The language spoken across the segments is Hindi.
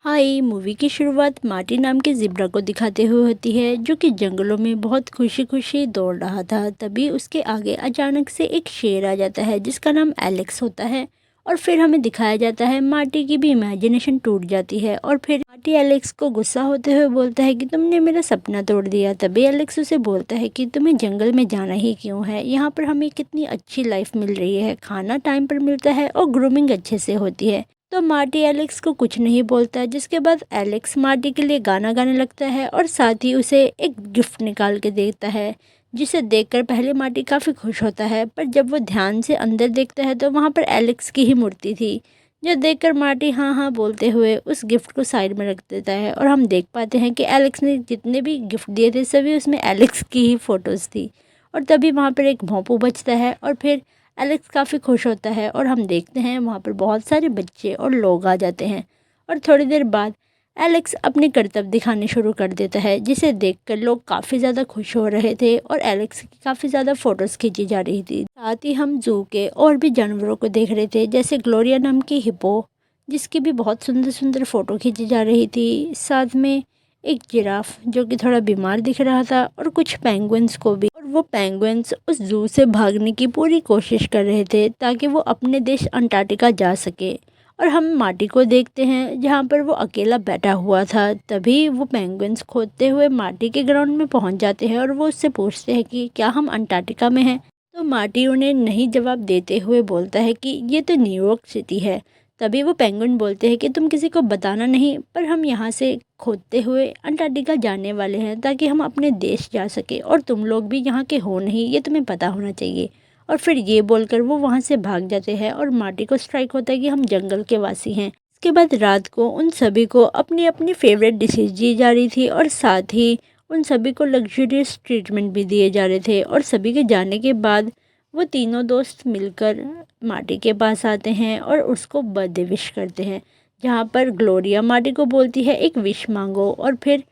हाय मूवी की शुरुआत मार्टी नाम के ज़ेब्रा को दिखाते हुए होती है, जो कि जंगलों में बहुत खुशी खुशी दौड़ रहा था। तभी उसके आगे अचानक से एक शेर आ जाता है जिसका नाम एलेक्स होता है। और फिर हमें दिखाया जाता है मार्टी की भी इमेजिनेशन टूट जाती है और फिर मार्टी एलेक्स को गुस्सा होते हुए बोलता है कि तुमने मेरा सपना तोड़ दिया। तभी एलेक्स उसे बोलता है कि तुम्हें जंगल में जाना ही क्यों है, यहाँ पर हमें कितनी अच्छी लाइफ मिल रही है, खाना टाइम पर मिलता है और ग्रूमिंग अच्छे से होती है। तो मार्टी एलेक्स को कुछ नहीं बोलता है, जिसके बाद एलेक्स मार्टी के लिए गाना गाने लगता है और साथ ही उसे एक गिफ्ट निकाल के देता है, जिसे देखकर पहले मार्टी काफ़ी खुश होता है। पर जब वो ध्यान से अंदर देखता है तो वहाँ पर एलेक्स की ही मूर्ति थी, जो देखकर मार्टी हाँ हाँ बोलते हुए उस गिफ्ट को साइड में रख देता है। और हम देख पाते हैं कि एलेक्स ने जितने भी गिफ्ट दिए थे सभी उसमें एलेक्स की ही फ़ोटोज़ थी। और तभी वहाँ पर एक भोंपू बजता है और फिर एलेक्स काफ़ी खुश होता है और हम देखते हैं वहाँ पर बहुत सारे बच्चे और लोग आ जाते हैं। और थोड़ी देर बाद एलेक्स अपने करतब दिखाने शुरू कर देता है, जिसे देखकर लोग काफ़ी ज़्यादा खुश हो रहे थे और एलेक्स की काफ़ी ज़्यादा फ़ोटोज़ खींची जा रही थी। साथ ही हम जू के और भी जानवरों को देख रहे थे, जैसे ग्लोरिया नाम की हिप्पो, जिसकी भी बहुत सुंदर सुंदर फ़ोटो खींची जा रही थी। साथ में एक जिराफ जो कि थोड़ा बीमार दिख रहा था और कुछ पेंगुइन्स को भी। और वो पेंगुइन्स उस जू से भागने की पूरी कोशिश कर रहे थे ताकि वो अपने देश अंटार्कटिका जा सके। और हम मार्टी को देखते हैं जहाँ पर वो अकेला बैठा हुआ था। तभी वो पेंगुइन्स खोदते हुए मार्टी के ग्राउंड में पहुँच जाते हैं और वो उससे पूछते हैं कि क्या हम अंटार्कटिका में हैं। तो मार्टी उन्हें नहीं जवाब देते हुए बोलता है कि ये तो न्यूयॉर्क सिटी है। तभी वो पेंगुइन बोलते हैं कि तुम किसी को बताना नहीं, पर हम यहाँ से खोदते हुए अंटार्कटिका जाने वाले हैं ताकि हम अपने देश जा सके, और तुम लोग भी यहाँ के हो नहीं, ये तुम्हें पता होना चाहिए। और फिर ये बोलकर वो वहाँ से भाग जाते हैं और मार्टी को स्ट्राइक होता है कि हम जंगल के वासी हैं। इसके बाद रात को उन सभी को अपनी अपनी फेवरेट डिशेज दी जा रही थी और साथ ही उन सभी को लग्जरियस ट्रीटमेंट भी दिए जा रहे थे। और सभी के जाने के बाद वो तीनों दोस्त मिलकर मार्टी के पास आते हैं और उसको बर्थडे विश करते हैं, जहाँ पर ग्लोरिया मार्टी को बोलती है एक विश मांगो। और फिर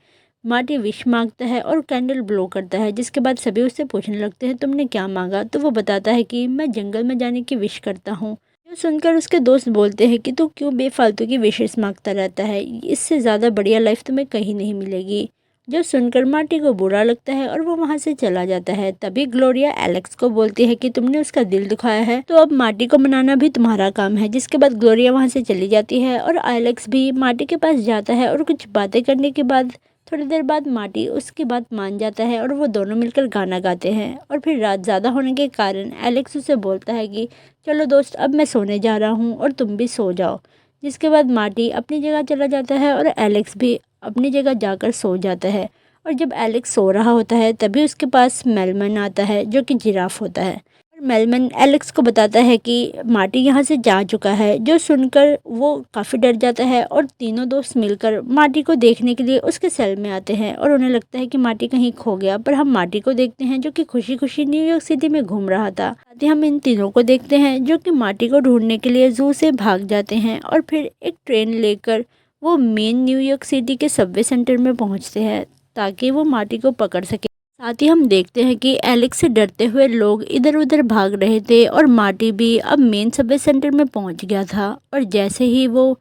मार्टी विश मांगता है और कैंडल ब्लो करता है, जिसके बाद सभी उससे पूछने लगते हैं तुमने क्या मांगा। तो वो बताता है कि मैं जंगल में जाने की विश करता हूँ। ये सुनकर उसके दोस्त बोलते हैं कि तू क्यों बेफालतू की विशेस मांगता रहता है, इससे ज़्यादा बढ़िया लाइफ तुम्हें कहीं नहीं मिलेगी। जो सुनकर मार्टी को बुरा लगता है और वो वहाँ से चला जाता है। तभी ग्लोरिया एलेक्स को बोलती है कि तुमने उसका दिल दुखाया है, तो अब मार्टी को मनाना भी तुम्हारा काम है। जिसके बाद ग्लोरिया वहाँ से चली जाती है और एलेक्स भी मार्टी के पास जाता है और कुछ बातें करने के बाद थोड़ी देर बाद मार्टी उसकी बात मान जाता है और वो दोनों मिलकर गाना गाते हैं। और फिर रात ज़्यादा होने के कारण एलेक्स उसे बोलता है कि चलो दोस्त, अब मैं सोने जा रहा हूँ और तुम भी सो जाओ। जिसके बाद मार्टी अपनी जगह चला जाता है और एलेक्स भी अपनी जगह जाकर सो जाता है। और जब एलेक्स सो रहा होता है तभी उसके पास मेलमन आता है, जो कि जिराफ होता है। और मेलमन एलेक्स को बताता है कि मार्टी यहाँ से जा चुका है, जो सुनकर वो काफ़ी डर जाता है। और तीनों दोस्त मिलकर मार्टी को देखने के लिए उसके सेल में आते हैं और उन्हें लगता है कि मार्टी कहीं खो गया। पर हम मार्टी को देखते हैं जो कि खुशी खुशी न्यूयॉर्क सिटी में घूम रहा था। साथ ही हम इन तीनों को देखते हैं जो कि मार्टी को ढूंढने के लिए जू से भाग जाते हैं और फिर एक ट्रेन लेकर वो मेन न्यूयॉर्क सिटी के सबवे सेंटर में पहुंचते हैं ताकि वो मार्टी को पकड़ सके। साथ ही हम देखते हैं कि एलेक्स से डरते हुए लोग इधर उधर भाग रहे थे और मार्टी भी अब मेन सबवे सेंटर में पहुंच गया था। और जैसे ही वो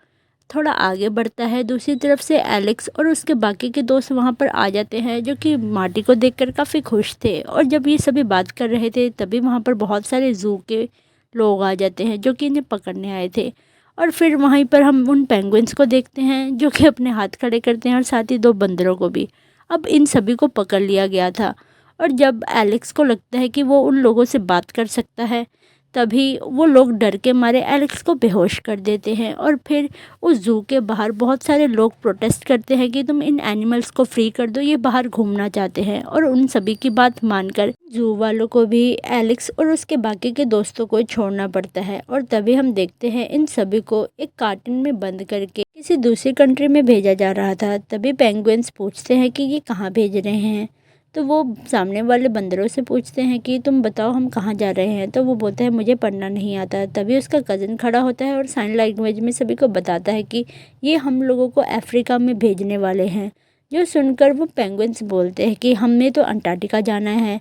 थोड़ा आगे बढ़ता है, दूसरी तरफ से एलेक्स और उसके बाकी के दोस्त वहां पर आ जाते हैं, जो कि मार्टी को देखकर काफ़ी खुश थे। और जब ये सभी बात कर रहे थे तभी वहां पर बहुत सारे जू के लोग आ जाते हैं जो कि इन्हें पकड़ने आए थे। और फिर वहीं पर हम उन पेंगुइन्स को देखते हैं जो कि अपने हाथ खड़े करते हैं और साथ ही दो बंदरों को भी। अब इन सभी को पकड़ लिया गया था। और जब एलेक्स को लगता है कि वो उन लोगों से बात कर सकता है, तभी वो लोग डर के मारे एलेक्स को बेहोश कर देते हैं। और फिर उस जू के बाहर बहुत सारे लोग प्रोटेस्ट करते हैं कि तुम इन एनिमल्स को फ्री कर दो, ये बाहर घूमना चाहते हैं। और उन सभी की बात मानकर जू वालों को भी एलेक्स और उसके बाकी के दोस्तों को छोड़ना पड़ता है। और तभी हम देखते हैं इन सभी को एक कार्टन में बंद करके किसी दूसरी कंट्री में भेजा जा रहा था। तभी पेंगुइन्स पूछते हैं कि ये कहाँ भेज रहे हैं। तो वो सामने वाले बंदरों से पूछते हैं कि तुम बताओ हम कहाँ जा रहे हैं। तो वो बोलता है मुझे पढ़ना नहीं आता। तभी उसका कज़न खड़ा होता है और साइन लैंग्वेज में सभी को बताता है कि ये हम लोगों को अफ्रीका में भेजने वाले हैं। जो सुनकर वो पेंगुइन्स बोलते हैं कि हमें तो अंटार्कटिका जाना है।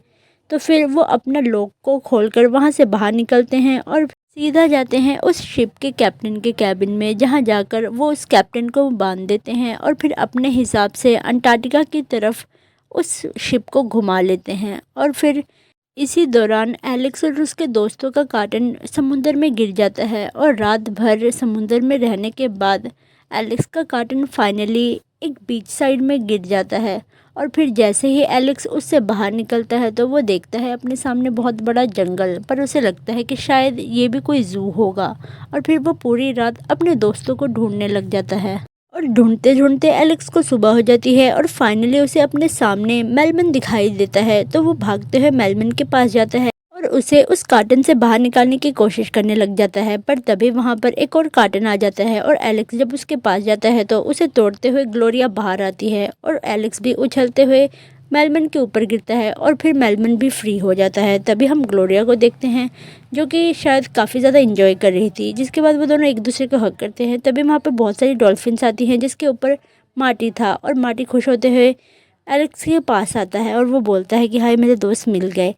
तो फिर वो अपना लॉक को खोलकर वहाँ से बाहर निकलते हैं और सीधा जाते हैं उस शिप के कैप्टन के कैबिन में, जहाँ जाकर वो उस कैप्टन को बांध देते हैं और फिर अपने हिसाब से अंटार्कटिका की तरफ उस शिप को घुमा लेते हैं। और फिर इसी दौरान एलेक्स और उसके दोस्तों का कार्टन समुद्र में गिर जाता है और रात भर समुद्र में रहने के बाद एलेक्स का कार्टन फाइनली एक बीच साइड में गिर जाता है। और फिर जैसे ही एलेक्स उससे बाहर निकलता है तो वो देखता है अपने सामने बहुत बड़ा जंगल, पर उसे लगता है कि शायद ये भी कोई जू होगा। और फिर वो पूरी रात अपने दोस्तों को ढूंढने लग जाता है और ढूंढते ढूंढते एलेक्स को सुबह हो जाती है और फाइनली उसे अपने सामने मेलमन दिखाई देता है। तो वो भागते हुए मेलमन के पास जाता है और उसे उस कार्टन से बाहर निकालने की कोशिश करने लग जाता है। पर तभी वहां पर एक और कार्टन आ जाता है और एलेक्स जब उसके पास जाता है तो उसे तोड़ते हुए ग्लोरिया बाहर आती है और एलेक्स भी उछलते हुए मेलमन के ऊपर गिरता है और फिर मेलमन भी फ्री हो जाता है। तभी हम ग्लोरिया को देखते हैं जो कि शायद काफ़ी ज़्यादा इंजॉय कर रही थी, जिसके बाद वो दोनों एक दूसरे को हग करते हैं। तभी वहाँ पर बहुत सारी डॉल्फिन्स आती हैं जिसके ऊपर मार्टी था और मार्टी खुश होते हुए एलेक्स के पास आता है और वो बोलता है कि हाय मेरे दोस्त मिल गए।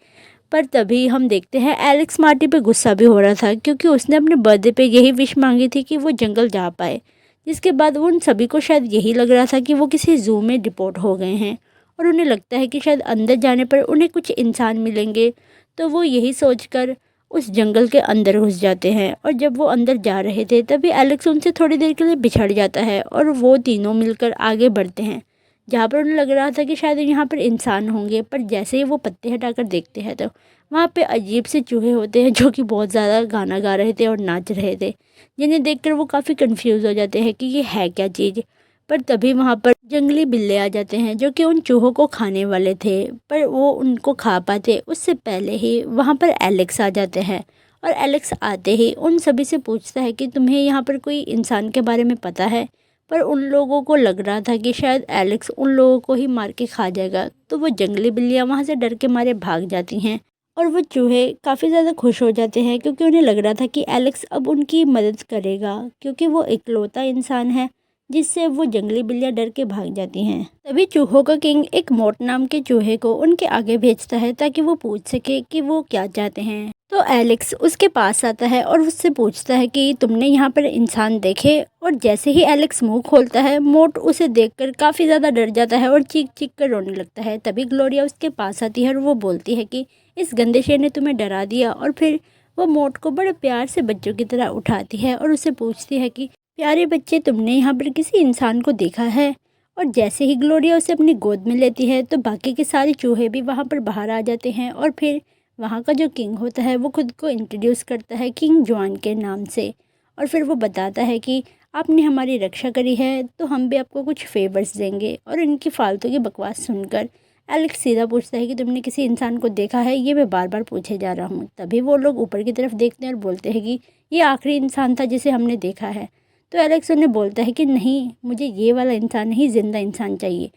पर तभी हम देखते हैं एलेक्स मार्टी पे गुस्सा भी हो रहा था, क्योंकि उसने अपने बर्थडे पे यही विश मांगी थी कि वो जंगल जा पाए। जिसके बाद उन सभी को शायद यही लग रहा था कि वो किसी जू में डिपोर्ट हो गए हैं और उन्हें लगता है कि शायद अंदर जाने पर उन्हें कुछ इंसान मिलेंगे। तो वो यही सोचकर उस जंगल के अंदर घुस जाते हैं और जब वो अंदर जा रहे थे तभी एलेक्स उनसे थोड़ी देर के लिए बिछड़ जाता है और वो तीनों मिलकर आगे बढ़ते हैं, जहाँ पर उन्हें लग रहा था कि शायद यहाँ पर इंसान होंगे। पर जैसे ही वो पत्ते हटाकर देखते हैं तो वहाँ पे अजीब से चूहे होते हैं जो कि बहुत ज़्यादा गाना गा रहे थे और नाच रहे थे, जिन्हें देखकर वो काफ़ी कंफ्यूज हो जाते हैं कि ये है क्या चीज़। पर तभी वहाँ पर जंगली बिल्ले आ जाते हैं जो कि उन चूहों को खाने वाले थे, पर वो उनको खा पाते उससे पहले ही वहाँ पर एलेक्स आ जाते हैं। और एलेक्स आते ही उन सभी से पूछता है कि तुम्हें यहाँ पर कोई इंसान के बारे में पता है। पर उन लोगों को लग रहा था कि शायद एलेक्स उन लोगों को ही मार के खा जाएगा, तो वो जंगली बिल्लियाँ वहाँ से डर के मारे भाग जाती हैं। और वो चूहे काफ़ी ज़्यादा खुश हो जाते हैं क्योंकि उन्हें लग रहा था कि एलेक्स अब उनकी मदद करेगा, क्योंकि वो इकलौता इंसान है जिससे वो जंगली बिल्लियाँ डर के भाग जाती हैं। तभी चूहों का किंग एक मोट नाम के चूहे को उनके आगे भेजता है ताकि वो पूछ सके कि वो क्या चाहते हैं। तो एलेक्स उसके पास आता है और उससे पूछता है कि तुमने यहाँ पर इंसान देखे। और जैसे ही एलेक्स मुंह खोलता है मोट उसे देखकर काफ़ी ज़्यादा डर जाता है और चीख चीख कर रोने लगता है। तभी ग्लोरिया उसके पास आती है और वो बोलती है कि इस गंदे शेर ने तुम्हें डरा दिया। और फिर वो मोट को बड़े प्यार से बच्चों की तरह उठाती है और उसे पूछती है कि प्यारे बच्चे, तुमने यहाँ पर किसी इंसान को देखा है। और जैसे ही ग्लोरिया उसे अपनी गोद में लेती है तो बाकी के सारे चूहे भी वहाँ पर बाहर आ जाते हैं और फिर वहाँ का जो किंग होता है वो खुद को इंट्रोड्यूस करता है किंग जॉन के नाम से। और फिर वो बताता है कि आपने हमारी रक्षा करी है तो हम भी आपको कुछ फेवर्स देंगे। और इनकी फालतू की बकवास सुनकर एलेक्स सीधा पूछता है कि तुमने किसी इंसान को देखा है, ये मैं बार बार पूछे जा रहा हूँ। तभी वो लोग ऊपर की तरफ देखते हैं और बोलते हैं कि ये आखिरी इंसान था जिसे हमने देखा है। तो एलेक्स उन्हें बोलता है कि नहीं, मुझे ये वाला इंसान नहीं, ज़िंदा इंसान चाहिए।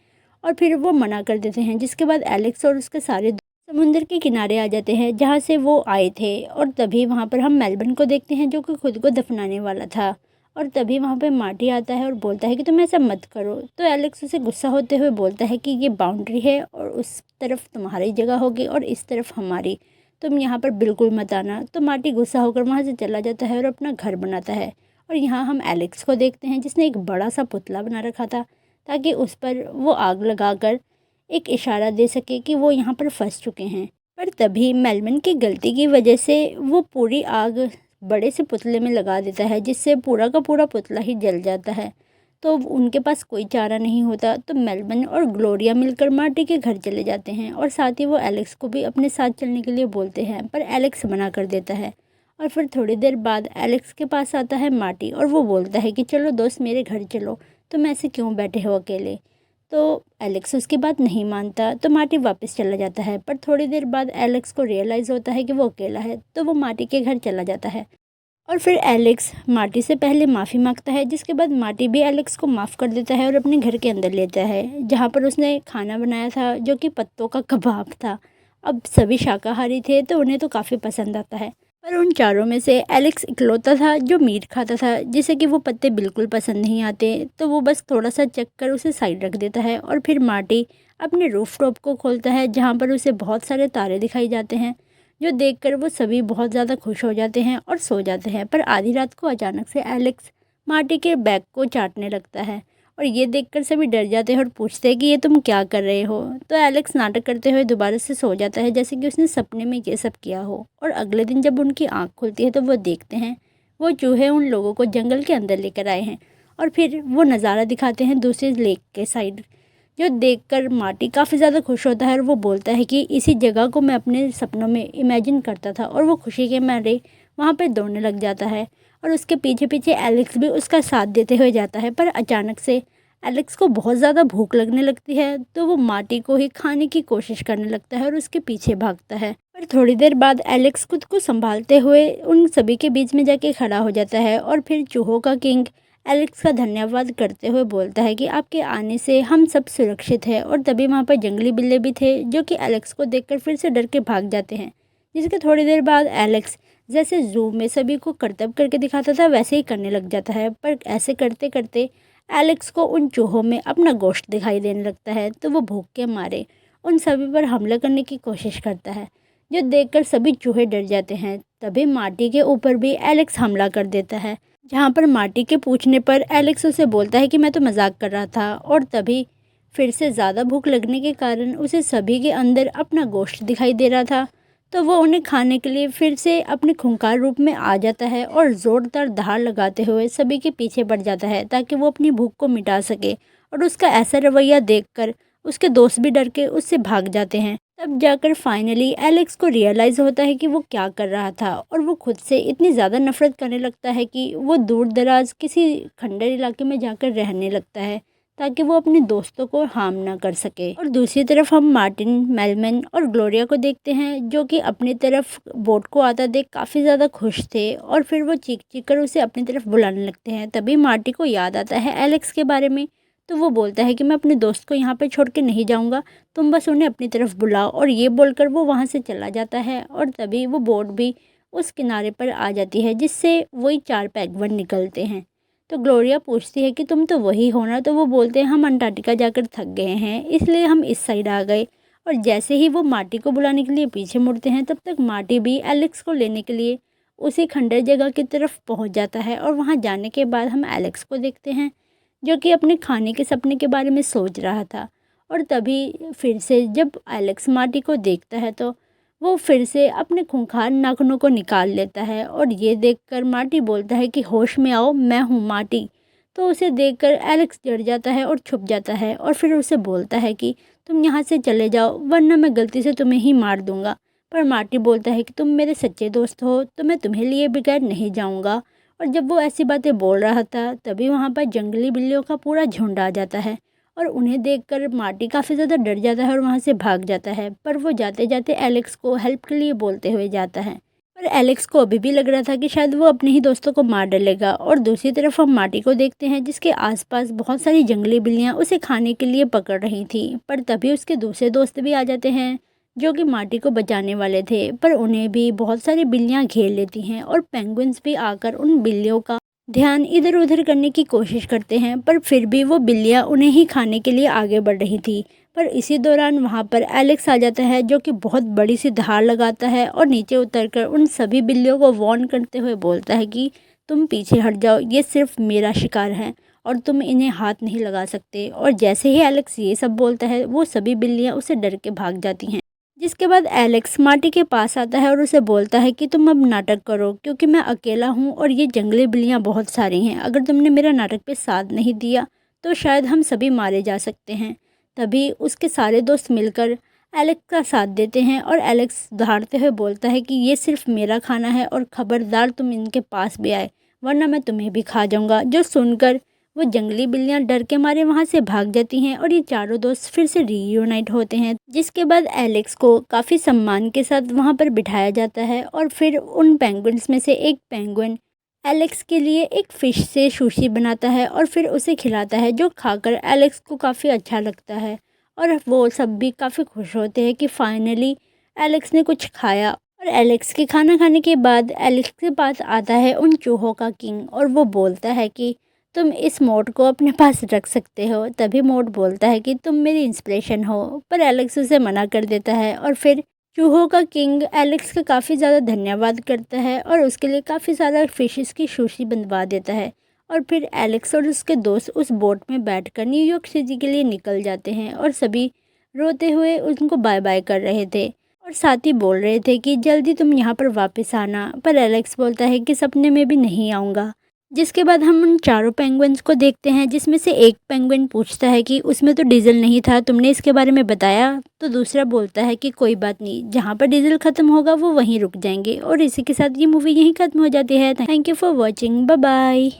और फिर वो मना कर देते हैं, जिसके बाद एलेक्स और उसके सारे समुंदर के किनारे आ जाते हैं जहाँ से वो आए थे। और तभी वहाँ पर हम मेलबर्न को देखते हैं जो कि खुद को दफनाने वाला था। और तभी वहाँ पे मार्टी आता है और बोलता है कि तुम ऐसा मत करो। तो एलेक्स उसे गुस्सा होते हुए बोलता है कि ये बाउंड्री है और उस तरफ तुम्हारी जगह होगी और इस तरफ हमारी, तुम यहाँ पर बिल्कुल मत आना। तो मार्टी गुस्सा होकर वहाँ से चला जाता है और अपना घर बनाता है। और यहाँ हम एलेक्स को देखते हैं जिसने एक बड़ा सा पुतला बना रखा था ताकि उस पर वो आग लगाकर एक इशारा दे सके कि वो यहाँ पर फंस चुके हैं। पर तभी मेलमन की गलती की वजह से वो पूरी आग बड़े से पुतले में लगा देता है, जिससे पूरा का पूरा पुतला ही जल जाता है। तो उनके पास कोई चारा नहीं होता, तो मेलमन और ग्लोरिया मिलकर मार्टी के घर चले जाते हैं और साथ ही वो एलेक्स को भी अपने साथ चलने के लिए बोलते हैं, पर एलेक्स मना कर देता है। और फिर थोड़ी देर बाद एलेक्स के पास आता है मार्टी और वो बोलता है कि चलो दोस्त मेरे घर चलो, तुम ऐसे क्यों बैठे हो अकेले। तो एलेक्स उसकी बात नहीं मानता तो मार्टी वापस चला जाता है। पर थोड़ी देर बाद एलेक्स को रियलाइज़ होता है कि वो अकेला है, तो वो मार्टी के घर चला जाता है। और फिर एलेक्स मार्टी से पहले माफ़ी मांगता है, जिसके बाद मार्टी भी एलेक्स को माफ़ कर देता है और अपने घर के अंदर लेता है, जहाँ पर उसने खाना बनाया था जो कि पत्तों का कबाब था। अब सभी शाकाहारी थे तो उन्हें तो काफ़ी पसंद आता है, पर उन चारों में से एलेक्स इकलौता था जो मीट खाता था, जिसे कि वो पत्ते बिल्कुल पसंद नहीं आते। तो वो बस थोड़ा सा चख कर उसे साइड रख देता है। और फिर मार्टी अपने रूफ टॉप को खोलता है जहाँ पर उसे बहुत सारे तारे दिखाई जाते हैं जो देखकर वो सभी बहुत ज़्यादा खुश हो जाते हैं और सो जाते हैं। पर आधी रात को अचानक से एलेक्स मार्टी के बैग को चाटने लगता है और ये देखकर सभी डर जाते हैं और पूछते हैं कि ये तुम क्या कर रहे हो। तो एलेक्स नाटक करते हुए दोबारा से सो जाता है, जैसे कि उसने सपने में ये सब किया हो। और अगले दिन जब उनकी आँख खुलती है तो वो देखते हैं वो चूहे उन लोगों को जंगल के अंदर लेकर आए हैं और फिर वो नज़ारा दिखाते हैं दूसरे लेक के साइड, जो देखकर मार्टी काफ़ी ज़्यादा खुश होता है और वो बोलता है कि इसी जगह को मैं अपने सपनों में इमेजिन करता था। और वो खुशी के मारे वहाँ पे दौड़ने लग जाता है और उसके पीछे पीछे एलेक्स भी उसका साथ देते हुए जाता है। पर अचानक से एलेक्स को बहुत ज़्यादा भूख लगने लगती है, तो वो मार्टी को ही खाने की कोशिश करने लगता है और उसके पीछे भागता है। पर थोड़ी देर बाद एलेक्स खुद को संभालते हुए उन सभी के बीच में जाके खड़ा हो जाता है और फिर चूहों का किंग एलेक्स का धन्यवाद करते हुए बोलता है कि आपके आने से हम सब सुरक्षित हैं। और तभी वहाँ पर जंगली बिल्ले भी थे जो कि एलेक्स को देखकर फिर से डर के भाग जाते हैं। जिसके थोड़ी देर बाद एलेक्स जैसे जू में सभी को करतब करके दिखाता था वैसे ही करने लग जाता है। पर ऐसे करते करते एलेक्स को उन चूहों में अपना गोश्त दिखाई देने लगता है, तो वो भूख के मारे उन सभी पर हमला करने की कोशिश करता है, जो देखकर सभी चूहे डर जाते हैं। तभी मार्टी के ऊपर भी एलेक्स हमला कर देता है, जहाँ पर मार्टी के पूछने पर एलेक्स उसे बोलता है कि मैं तो मजाक कर रहा था। और तभी फिर से ज़्यादा भूख लगने के कारण उसे सभी के अंदर अपना गोश्त दिखाई दे रहा था, तो वो उन्हें खाने के लिए फिर से अपने खूंखार रूप में आ जाता है और ज़ोरदार दहाड़ लगाते हुए सभी के पीछे बढ़ जाता है ताकि वो अपनी भूख को मिटा सके। और उसका ऐसा रवैया देखकर उसके दोस्त भी डर के उससे भाग जाते हैं। तब जाकर फाइनली एलेक्स को रियलाइज़ होता है कि वो क्या कर रहा था और वो खुद से इतनी ज़्यादा नफरत करने लगता है कि वो दूर दराज किसी खंडर इलाके में जाकर रहने लगता है ताकि वो अपने दोस्तों को हार्म ना कर सके। और दूसरी तरफ हम मार्टिन, मेलमैन और ग्लोरिया को देखते हैं, जो कि अपनी तरफ बोट को आता देख काफ़ी ज़्यादा खुश थे और फिर वो चीख चीख कर उसे अपनी तरफ बुलाने लगते हैं। तभी मार्टी को याद आता है एलेक्स के बारे में, तो वो बोलता है कि मैं अपने दोस्त को यहाँ पर छोड़ के नहीं जाऊँगा, तुम बस उन्हें अपनी तरफ बुलाओ। और ये बोलकर वो वहाँ से चला जाता है और तभी वो बोट भी उस किनारे पर आ जाती है, जिससे वही 4 पेंगुइन निकलते हैं। तो ग्लोरिया पूछती है कि तुम तो वही हो ना, तो वो बोलते हैं हम अंटार्कटिका जाकर थक गए हैं इसलिए हम इस साइड आ गए। और जैसे ही वो मार्टी को बुलाने के लिए पीछे मुड़ते हैं तब तक मार्टी भी एलेक्स को लेने के लिए उसी खंडर जगह की तरफ पहुंच जाता है। और वहां जाने के बाद हम एलेक्स को देखते हैं, जो कि अपने खाने के सपने के बारे में सोच रहा था। और तभी फिर से जब एलेक्स मार्टी को देखता है तो वो फिर से अपने खूंखार नाखूनों को निकाल लेता है और ये देखकर मार्टी बोलता है कि होश में आओ, मैं हूँ मार्टी। तो उसे देखकर एलेक्स डर जाता है और छुप जाता है और फिर उसे बोलता है कि तुम यहाँ से चले जाओ वरना मैं गलती से तुम्हें ही मार दूंगा। पर मार्टी बोलता है कि तुम मेरे सच्चे दोस्त हो तो मैं तुम्हें लिए बगैर नहीं जाऊँगा। और जब वो ऐसी बातें बोल रहा था तभी वहाँ पर जंगली बिल्लियों का पूरा झुंड आ जाता है और उन्हें देखकर मार्टी काफ़ी ज़्यादा डर जाता है और वहाँ से भाग जाता है। पर वो जाते जाते एलेक्स को हेल्प के लिए बोलते हुए जाता है। पर एलेक्स को अभी भी लग रहा था कि शायद वो अपने ही दोस्तों को मार डालेगा। और दूसरी तरफ हम मार्टी को देखते हैं, जिसके आसपास बहुत सारी जंगली बिल्लियाँ उसे खाने के लिए पकड़ रही थी। पर तभी उसके दूसरे दोस्त भी आ जाते हैं, जो कि मार्टी को बचाने वाले थे। पर उन्हें भी बहुत सारी बिल्लियाँ घेर लेती हैं और पेंगुइन्स भी आकर उन बिल्लियों का ध्यान इधर उधर करने की कोशिश करते हैं। पर फिर भी वो बिल्लियाँ उन्हें ही खाने के लिए आगे बढ़ रही थी। पर इसी दौरान वहाँ पर एलेक्स आ जाता है, जो कि बहुत बड़ी सी धार लगाता है और नीचे उतरकर उन सभी बिल्लियों को वार्न करते हुए बोलता है कि तुम पीछे हट जाओ, ये सिर्फ मेरा शिकार है और तुम इन्हें हाथ नहीं लगा सकते। और जैसे ही एलेक्स ये सब बोलता है वो सभी बिल्लियाँ उसे डर के भाग जाती हैं। जिसके बाद एलेक्स मार्टी के पास आता है और उसे बोलता है कि तुम अब नाटक करो, क्योंकि मैं अकेला हूँ और ये जंगली बिल्लियाँ बहुत सारी हैं। अगर तुमने मेरा नाटक पे साथ नहीं दिया तो शायद हम सभी मारे जा सकते हैं। तभी उसके सारे दोस्त मिलकर एलेक्स का साथ देते हैं और एलेक्स दहाड़ते हुए बोलता है कि ये सिर्फ मेरा खाना है और खबरदार तुम इनके पास भी आए वरना मैं तुम्हें भी खा जाऊँगा। जो सुनकर वो जंगली बिल्लियां डर के मारे वहां से भाग जाती हैं और ये चारों दोस्त फिर से रीयूनाइट होते हैं। जिसके बाद एलेक्स को काफ़ी सम्मान के साथ वहां पर बिठाया जाता है और फिर उन पेंगुइन्स में से एक पेंगुइन एलेक्स के लिए एक फ़िश से सुशी बनाता है और फिर उसे खिलाता है, जो खाकर एलेक्स को काफ़ी अच्छा लगता है। और वो सब भी काफ़ी खुश होते हैं कि फाइनली एलेक्स ने कुछ खाया। और एलेक्स के खाना खाने के बाद एलेक्स के पास आता है उन चूहों का किंग और वो बोलता है कि तुम इस मोट को अपने पास रख सकते हो। तभी मोट बोलता है कि तुम मेरी इंस्पिरेशन हो, पर एलेक्स उसे मना कर देता है और फिर चूहों का किंग एलेक्स का काफ़ी ज़्यादा धन्यवाद करता है और उसके लिए काफ़ी सारा फिशेस की सुशी बनवा देता है। और फिर एलेक्स और उसके दोस्त उस बोट में बैठकर न्यूयॉर्क सिटी के लिए निकल जाते हैं और सभी रोते हुए उनको बाय बाय कर रहे थे और साथ ही बोल रहे थे कि जल्दी तुम यहाँ पर वापस आना। पर एलेक्स बोलता है कि सपने में भी नहीं आऊँगा। जिसके बाद हम उन चारों पेंगुइन्स को देखते हैं, जिसमें से एक पेंगुइन पूछता है कि उसमें तो डीजल नहीं था, तुमने इसके बारे में बताया? तो दूसरा बोलता है कि कोई बात नहीं, जहाँ पर डीजल ख़त्म होगा वो वहीं रुक जाएंगे। और इसी के साथ ये मूवी यहीं ख़त्म हो जाती है। Thank you for watching, bye bye.